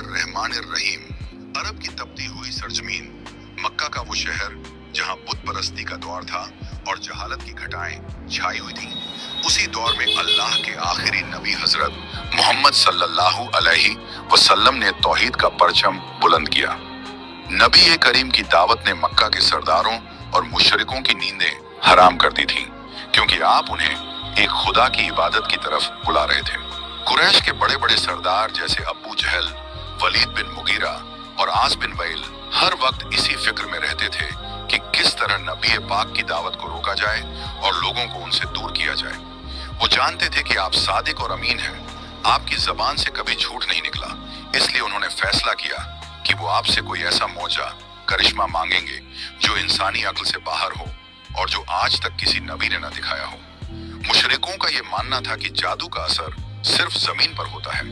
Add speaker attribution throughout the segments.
Speaker 1: बिस्मिल्लाहिर्रहमानिर्रहीम। अरब की तपती हुई सरजमीन, मक्का का वो शहर जहां बुत परस्ती का दौर था और जहालत की घटाएं छाई हुई थी, उसी दौर में अल्लाह के आखिरी नबी हजरत मोहम्मद सल्लल्लाहु अलैहि वसल्लम ने तौहीद का परचम बुलंद किया। नबी करीम की दावत ने मक्का के सरदारों और मुशरिकों की नींदें हराम कर दी थी, क्योंकि आप उन्हें एक खुदा की इबादत की तरफ बुला रहे थे। कुरैश के बड़े बड़े सरदार जैसे अबू जहल, वलीद बिन मुगीरा और आस बिन वैल हर वक्त इसी फिक्र में रहते थे कि किस तरह नबी पाक की दावत को रोका जाए और लोगों को उनसे दूर किया जाए। वो जानते थे कि आप सादिक और अमीन हैं, आपकी जबान से कभी झूठ नहीं निकला, इसलिए उन्होंने फैसला किया कि वो आपसे कोई ऐसा मौजा करिश्मा मांगेंगे जो इंसानी अक्ल से बाहर हो और जो आज तक किसी नबी ने न दिखाया हो। मुशरिकों का ये मानना था कि जादू का असर सिर्फ जमीन पर होता है,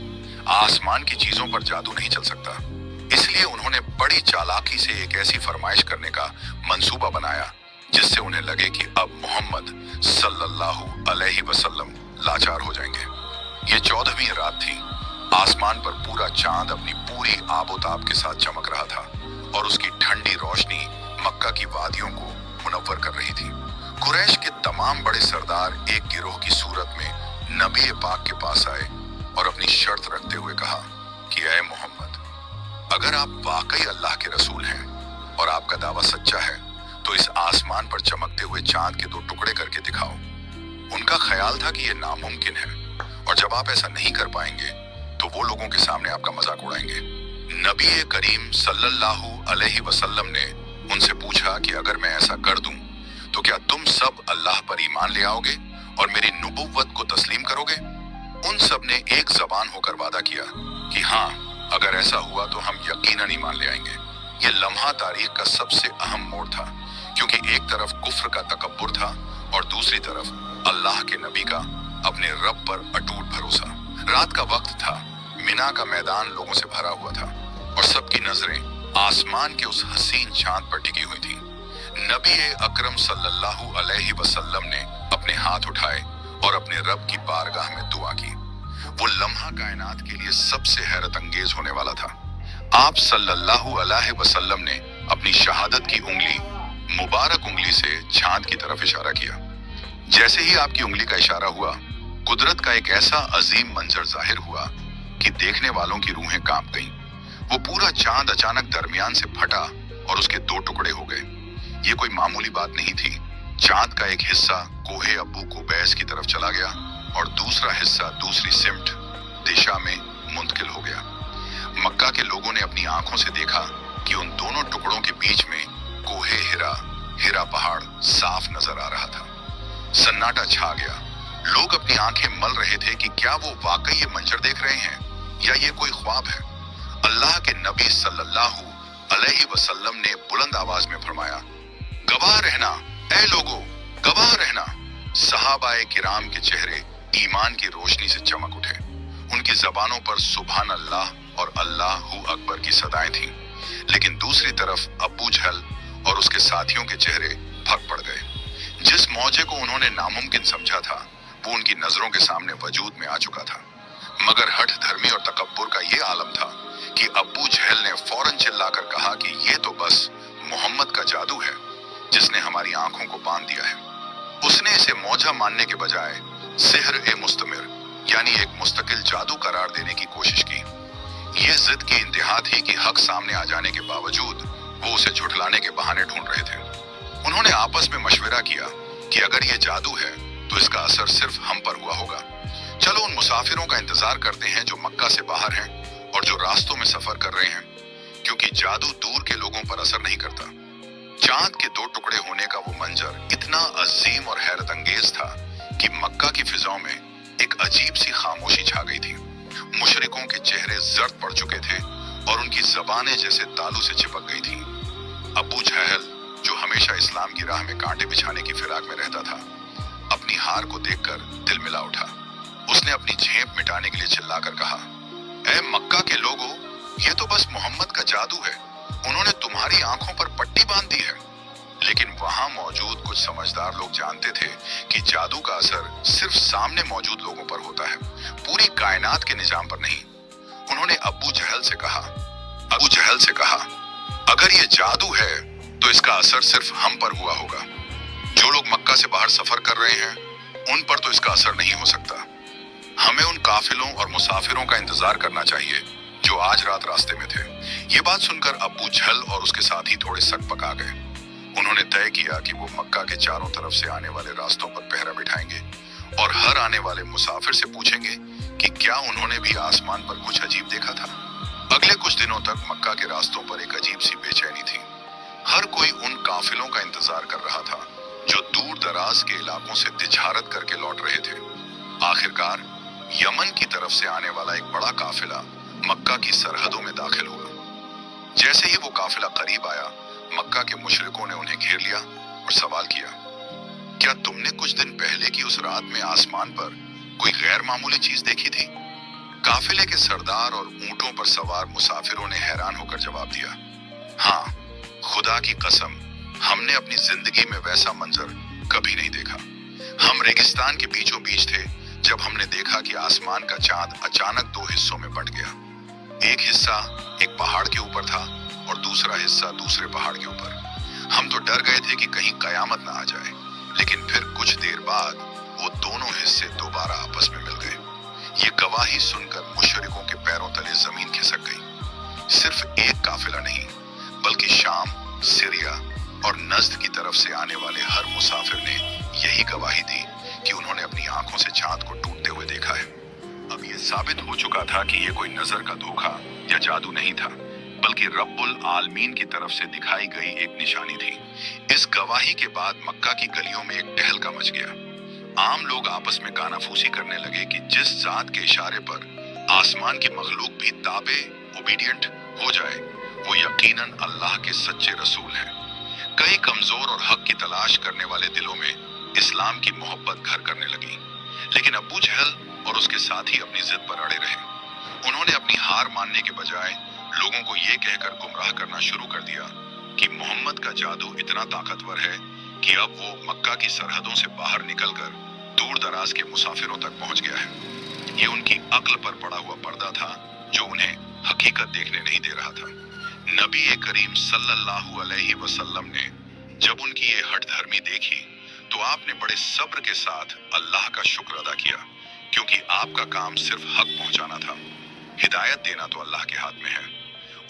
Speaker 1: आसमान की चीजों पर जादू नहीं चल सकता। इसलिए उन्होंने बड़ी चालाकी से एक ऐसी फरमाइश करने का मंसूबा बनाया जिससे उन्हें लगे कि अब मोहम्मद सल्लल्लाहु अलैहि वसल्लम लाचार हो जाएंगे। ये 14वीं रात थी। आसमान पर पूरा चांद अपनी पूरी आबोताब के साथ चमक रहा था और उसकी ठंडी रोशनी मक्का की वादियों को मुनव्वर कर रही थी। कुरैश के तमाम बड़े सरदार एक गिरोह की सूरत में नबी पाक के पास आए और अपनी शर्त रखते हुए कहा कि ऐ मोहम्मद, अगर आप वाकई अल्लाह के रसूल हैं और आपका दावा सच्चा है तो इस आसमान पर चमकते हुए चांद के 2 टुकड़े करके दिखाओ। उनका ख्याल था कि यह नामुमकिन है और जब आप ऐसा नहीं कर पाएंगे तो वो लोगों के सामने आपका मजाक उड़ाएंगे। नबी करीम सल्लल्लाहु अलैहि वसल्लम ने उनसे पूछा कि अगर मैं ऐसा कर दूं तो क्या तुम सब अल्लाह पर ईमान ले आओगे और मेरी नबुव्वत को तस्लीम करोगे? उन सब ने एक जबान होकर वादा किया कि हाँ, अगर ऐसा हुआ तो हम यकीनन ईमान ले आएंगे। ये लम्हा तारीख का सबसे अहम मोड़ था, क्योंकि एक तरफ कुफ्र का तकब्बुर था और दूसरी तरफ अल्लाह के नबी का अपने रब पर अटूट भरोसा। रात का वक्त था, मिना का मैदान लोगों से भरा हुआ था और सबकी नजरें आसमान के उस हसीन चांद पर टिकी हुई थी। नबी अकरम सल्लल्लाहु अलैहि वसल्लम ने अपने हाथ उठाए और अपने रब की बारगाह में दुआ की। वो लम्हा कायनात के लिए सबसे हैरत अंगेज होने वाला था। आप सल्लल्लाहु अलैहि वसल्लम ने अपनी शहादत की उंगली, मुबारक उंगली से चांद की तरफ इशारा किया। जैसे ही आपकी उंगली का इशारा हुआ, कुदरत का एक ऐसा अजीम मंजर जाहिर हुआ कि देखने वालों की रूहें कांप गईं। वो पूरा चांद अचानक दरमियान से फटा और उसके 2 टुकड़े हो गए। ये कोई मामूली बात नहीं थी। चांद का एक हिस्सा कोहे अबू कुबैस की तरफ चला गया और दूसरा हिस्सा दूसरी सिमट दिशा में मुंतकिल हो गया। मक्का के लोगों ने अपनी आंखों से देखा कि उन दोनों टुकड़ों के बीच में कोहे हिरा पहाड़ साफ नजर आ रहा था। सन्नाटा छा गया। लोग अपनी आंखें मल रहे थे कि क्या वो वाकई ये मंजर देख रहे हैं या ये कोई ख्वाब है। अल्लाह के नबी सल्लल्लाहु अलैहि वसल्लम ने बुलंद आवाज में फरमाया, गवाह रहना ऐ लोगो, गवाह रहना। सहाबाए किराम के चेहरे ईमान की रोशनी से चमक उठे। उनकी जबानों पर सुभान अल्लाह और अल्लाहु अकबर की सदाएं थीं, लेकिन दूसरी तरफ अबू जहल और उसके साथियों के चेहरे फक पड़ गए। जिस मौजे को उन्होंने नामुमकिन समझा था वो उनकी नजरों के सामने वजूद में आ चुका था। मगर हठ धर्मी और तकब्बुर का ये आलम था कि अबू जहल ने फौरन चिल्लाकर कहा कि ये तो बस मोहम्मद का जादू है जिसने हमारी आंखों को बांध दिया है। उसने इसे मौजा मानने के बजाय सिहर ए मुस्तमिर यानी एक मुस्तकिल जादू करार देने की कोशिश की। ये जिद की इंतहा थी कि हक सामने आ जाने के बावजूद वो उसे झुठलाने के बहाने ढूंढ रहे थे। उन्होंने आपस में मशवरा किया कि अगर ये जादू है तो इसका असर सिर्फ हम पर हुआ होगा। चलो उन मुसाफिरों का इंतजार करते हैं जो मक्का से बाहर हैं और जो रास्तों में सफर कर रहे हैं, क्योंकि जादू दूर के लोगों पर असर नहीं करता। चांद के 2 टुकड़े होने का वो मंजर इतना अजीम और हैरत अंगेज था कि मक्का की फिजाओं में एक अजीब सी खामोशी छा गई थी। मुशरिकों के चेहरे जर्द पड़ चुके थे और उनकी जबानें जैसे तालू से चिपक गई थी। अबू जहल, जो हमेशा इस्लाम की राह में कांटे बिछाने की फिराक में रहता था, अपनी हार को देखकर दिल मिला उठा। उसने अपनी झेप मिटाने के लिए चिल्लाकर कहा, ऐ मक्का के लोगों, ये तो बस मोहम्मद का जादू है। उन्होंने तुम्हारी आंखों पर पट्टी बांध दी है। लेकिन वहां मौजूद कुछ समझदार लोग जानते थे कि जादू का असर सिर्फ सामने मौजूद लोगों पर होता है, पूरी कायनात के निजाम पर नहीं। उन्होंने अबू जहल से कहा, अगर ये जादू है तो इसका असर सिर्फ हम पर हुआ होगा। जो लोग मक्का से बाहर सफर कर रहे हैं उन पर तो इसका असर नहीं हो सकता। हमें उन काफिलों और मुसाफिरों का इंतजार करना चाहिए जो आज रात रास्ते में थे। ये बात सुनकर अबू जहल और उसके साथी थोड़े सक पका गए। उन्होंने तय किया कि वो मक्का के चारों तरफ से आने वाले रास्तों पर पहरा बिठाएंगे और हर आने वाले मुसाफिर से पूछेंगे कि क्या उन्होंने भी आसमान पर कुछ अजीब देखा था। अगले कुछ दिनों तक मक्का के रास्तों पर एक अजीब सी बेचैनी थी। हर कोई उन काफिलों का इंतजार कर रहा था जो दूर दराज के इलाकों से तिजारत करके लौट रहे थे। आखिरकार यमन की तरफ से आने वाला एक बड़ा काफिला मक्का की सरहदों में दाखिल हुआ। जैसे ही वो काफिला करीब आया, मक्का के मुशरिकों ने उन्हें घेर लिया और सवाल किया, क्या तुमने कुछ दिन पहले की उस रात में आसमान पर कोई गैर मामूली चीज देखी थी? काफिले के सरदार और ऊंटों पर सवार मुसाफिरों ने हैरान होकर जवाब दिया, हाँ, खुदा की कसम, हमने अपनी जिंदगी में वैसा मंजर कभी नहीं देखा। हम रेगिस्तान के बीचों बीच थे जब हमने देखा कि आसमान का चांद अचानक दो हिस्सों में बंट गया। एक हिस्सा एक पहाड़ के ऊपर था और दूसरा हिस्सा दूसरे पहाड़ के ऊपर। हम तो डर गए थे कि कहीं कयामत ना आ जाए, लेकिन फिर कुछ देर बाद वो दोनों हिस्से दोबारा आपस में मिल गए। ये गवाही सुनकर मुशरिकों के पैरों तले जमीन खिसक गई। सिर्फ एक काफिला नहीं, बल्कि शाम, सीरिया और नज्द की तरफ से आने वाले हर मुसाफिर ने यही गवाही दी कि उन्होंने अपनी आंखों से चांद को टूटते हुए देखा है। अब ये साबित हो चुका था कि ये कोई नजर का धोखा या जादू नहीं था, बल्कि रब्बुल आलमीन की तरफ से दिखाई गई एक निशानी थी। इस गवाही के बाद मक्का की गलियों में एक टहलका मच गया। आम लोग आपस में कानाफूसी करने लगे कि जिस जात के इशारे पर आसमान की मखलूक भी ताबे, ओबीडियंट हो जाए, वो यकीनन अल्लाह के सच्चे रसूल हैं। कई कमजोर और हक की तलाश करने वाले दिलों में इस्लाम की मोहब्बत घर करने लगी, लेकिन अबू जहल और उसके साथी अपनी जिद पर अड़े रहे। उन्होंने अपनी हार मानने के बजाय लोगों को ये कहकर गुमराह करना शुरू कर दिया कि मोहम्मद का जादू इतना ताकतवर है कि अब वो मक्का की सरहदों से बाहर निकलकर दूर दराज के मुसाफिरों तक पहुंच गया है। ये उनकी अक्ल पर पड़ा हुआ पर्दा था जो उन्हें हकीकत देखने नहीं दे रहा था। नबी करीम सल्लल्लाहु अलैहि वसल्लम ने जब उनकी ये हठधर्मी देखी तो आपने बड़े सब्र के साथ अल्लाह का शुक्र अदा किया, क्योंकि आपका काम सिर्फ हक पहुंचाना था, हिदायत देना तो अल्लाह के हाथ में है।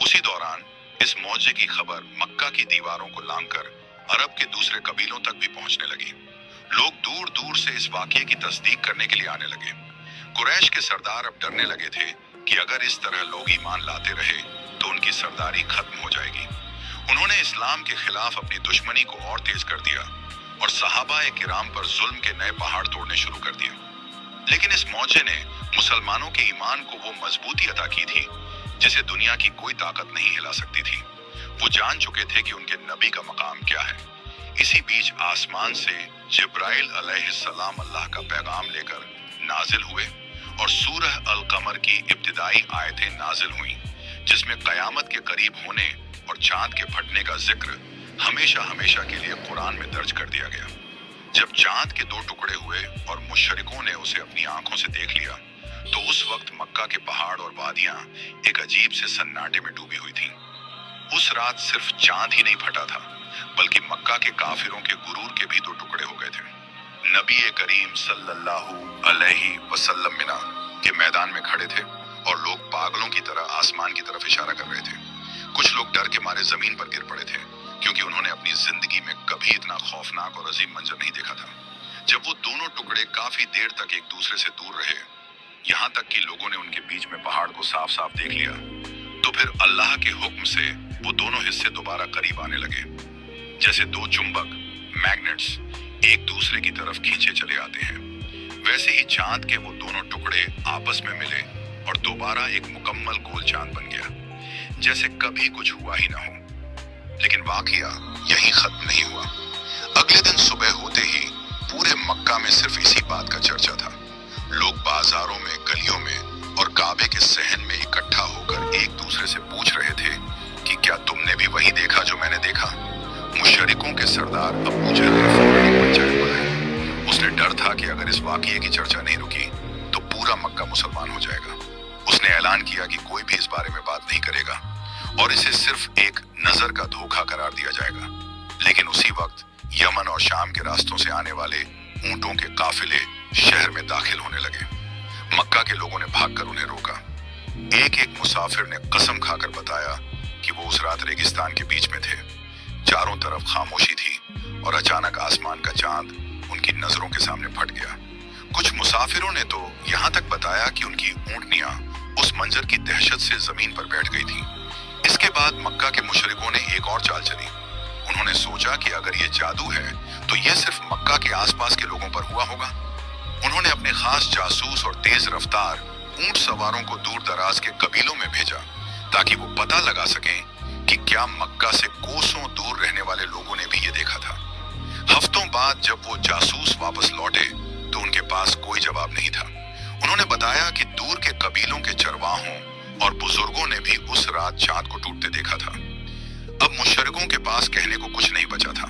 Speaker 1: उसी दौरान इस मौजे की खबर मक्का की दीवारों को लांघकर अरब के दूसरे कबीलों तक भी पहुंचने लगी। लोग दूर दूर से इस वाकये की तस्दीक करने के लिए आने लगे। कुरैश के सरदार अब डरने लगे थे कि अगर इस तरह लोग ईमान लाते रहे तो उनकी सरदारी खत्म हो जाएगी। उन्होंने इस्लाम के खिलाफ अपनी दुश्मनी को और तेज कर दिया और सहाबाए किराम पर जुल्म के नए पहाड़ तोड़ने शुरू कर दिए। लेकिन इस मौजे ने मुसलमानों के ईमान को वो मजबूती अता की थी जिसे दुनिया की कोई ताकत नहीं हिला सकती थी। वो जान चुके थे कि उनके नबी का मकाम क्या है। इसी बीच आसमान से जिब्राइल अलैहिस्सलाम अल्लाह का पैगाम लेकर नाजिल हुए और सूरह अल कमर की इब्तिदाई आयतें नाजिल हुईं, जिसमें कयामत के करीब होने और चांद के फटने का जिक्र हमेशा हमेशा के लिए कुरान में दर्ज कर दिया गया। जब चांद के दो टुकड़े हुए और मुशरिकों ने उसे अपनी आंखों से देख लिया तो उस वक्त मक्का के पहाड़ और वादियां एक अजीब से सन्नाटे में डूबी हुई थीं। उस रात सिर्फ चांद ही नहीं फटा था, बल्कि मक्का के काफिरों के गुरूर के भी दो टुकड़े हो गए थे। नबी करीम सल्लल्लाहु अलैहि वसल्लम मिना के मैदान में खड़े थे और लोग पागलों की तरह आसमान की तरफ इशारा कर रहे थे। कुछ लोग डर के मारे जमीन पर गिर पड़े थे, क्योंकि उन्होंने अपनी जिंदगी में कभी इतना खौफनाक और अजीम मंजर नहीं देखा था। जब वो दोनों टुकड़े काफी देर तक एक दूसरे से दूर रहे, यहाँ तक कि लोगों ने उनके बीच में पहाड़ को साफ साफ देख लिया, तो फिर अल्लाह के हुक्म से वो दोनों हिस्से दोबारा करीब आने लगे। जैसे दो चुंबक, मैग्नेट्स, एक दूसरे की तरफ खींचे चले आते हैं, वैसे ही चांद के वो दोनों टुकड़े आपस में मिले और दोबारा एक मुकम्मल गोल चांद बन गया, जैसे कभी कुछ हुआ ही ना हो। लेकिन वाकया यही खत्म नहीं हुआ। अगले दिन सुबह होते ही पूरे मक्का में सिर्फ इसी बात का चर्चा था। लोग बाजारों में, गलियों में और काबे के सहन में इकट्ठा होकर एक दूसरे से पूछ रहे थे कि क्या तुमने भी वही देखा जो मैंने देखा। मुशरिकों के सरदार अबू जहल ने फौरन पंचायत बुलाई। उसने डर था कि अगर इस वाकये की चर्चा नहीं रुकी तो पूरा मक्का मुसलमान हो जाएगा। उसने उसने ऐलान किया कि कोई भी इस बारे में बात नहीं करेगा और इसे सिर्फ एक नजर का धोखा करार दिया जाएगा। लेकिन उसी वक्त यमन और शाम के रास्तों से आने वाले ऊंटों के काफिले शहर में दाखिल होने लगे। मक्का के लोगों ने भागकर उन्हें रोका। एक एक मुसाफिर ने कसम खाकर बताया कि वो उस रात रेगिस्तान के बीच में थे। चारों तरफ खामोशी थी और अचानक आसमान का चांद उनकी नजरों के सामने फट गया। कुछ मुसाफिरों ने तो यहाँ तक बताया कि उनकी ऊंटनियां उस मंजर की दहशत से जमीन पर बैठ गई थी। इसके बाद मक्का के मुशरिकों ने एक और चाल चली। उन्होंने सोचा कि अगर ये जादू है तो ये सिर्फ मक्का के आसपास के लोगों पर हुआ होगा। उन्होंने अपने खास जासूस और तेज रफ्तार ऊंट सवारों को दूर दराज के कबीलों में भेजा ताकि वो पता लगा सकें कि क्या मक्का से कोसों दूर रहने वाले लोगों ने भी ये देखा था। हफ्तों बाद जब वो जासूस वापस लौटे तो उनके पास कोई जवाब नहीं था। उन्होंने बताया कि दूर के कबीलों के चरवाहों और बुजुर्गों ने भी उस रात चांद को टूटते देखा था। अब मुशरिकों के पास कहने को कुछ नहीं बचा था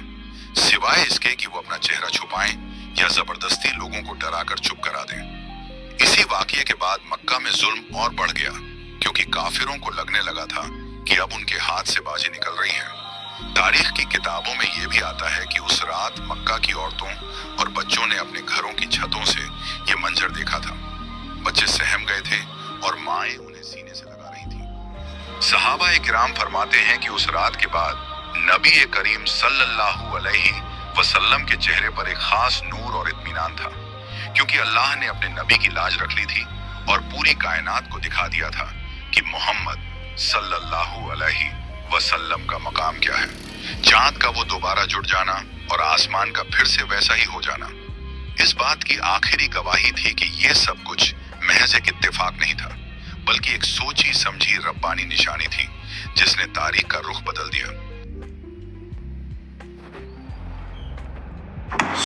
Speaker 1: सिवाय इसके कि वो अपना चेहरा छुपाएं या जबरदस्ती लोगों को डराकर चुप करा दें। इसी वाकये के बाद मक्का में जुल्म और बढ़ गया क्योंकि काफिरों को लगने लगा था कि अब उनके हाथ से बाजी निकल रही है। तारीख की किताबों में यह भी आता है कि उस रात मक्का की औरतों और बच्चों ने अपने घरों की छतों से ये मंजर देखा था। बच्चे सहम गए थे और माएं उन्हें सीने से लगा रही थी। सहाबा किराम फरमाते हैं कि उस रात के बाद नबी करीम सल्लल्लाहु अलैहि वसल्लम के चेहरे पर एक खास नूर और इत्मीनान था क्योंकि अल्लाह ने अपने नबी की लाज रख ली थी और पूरी कायनात को दिखा दिया था कि मोहम्मद सल्लल्लाहु अलैहि वसल्लम का मकाम क्या है। चांद का वो दोबारा जुड़ जाना और आसमान का फिर से वैसा ही हो जाना इस बात की आखिरी गवाही थी कि ये सब कुछ महज एक इत्तेफाक नहीं था बल्कि एक सोची समझी रब्बानी निशानी थी जिसने तारीख का रुख बदल दिया।